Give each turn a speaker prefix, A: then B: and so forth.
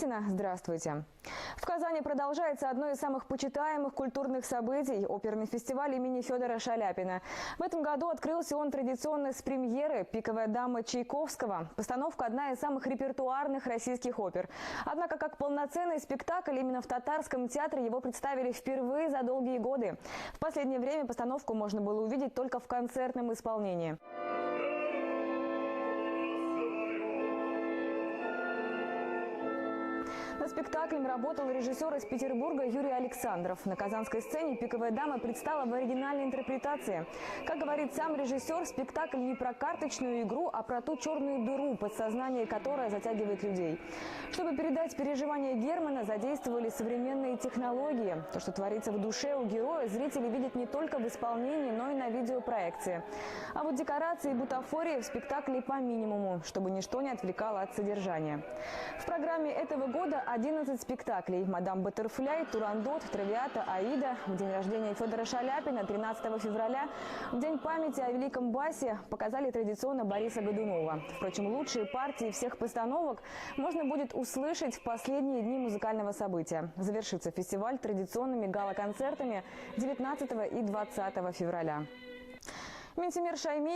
A: Никитина. Здравствуйте. В Казани продолжается одно из самых почитаемых культурных событий – оперный фестиваль имени Федора Шаляпина. В этом году открылся он традиционно с премьеры «Пиковая дама» Чайковского. Постановка – одна из самых репертуарных российских опер. Однако, как полноценный спектакль, именно в Татарском театре его представили впервые за долгие годы. В последнее время постановку можно было увидеть только в концертном исполнении. Над спектаклем работал режиссер из Петербурга Юрий Александров. На казанской сцене «Пиковая дама» предстала в оригинальной интерпретации. Как говорит сам режиссер, спектакль не про карточную игру, а про ту черную дыру, подсознание которой затягивает людей. Чтобы передать переживания Германа, задействовали современные технологии. То, что творится в душе у героя, зрители видят не только в исполнении, но и на видеопроекции. А вот декорации и бутафории в спектакле по минимуму, чтобы ничто не отвлекало от содержания. В программе этого года 11 спектаклей: «Мадам Баттерфляй», «Турандот», «Травиата», «Аида», в день рождения Федора Шаляпина, 13 февраля, в день памяти о великом басе, показали традиционно Бориса Годунова. Впрочем, лучшие партии всех постановок можно будет услышать в последние дни музыкального события. Завершится фестиваль традиционными гала-концертами 19 и 20 февраля. Минтимир Шаймиев.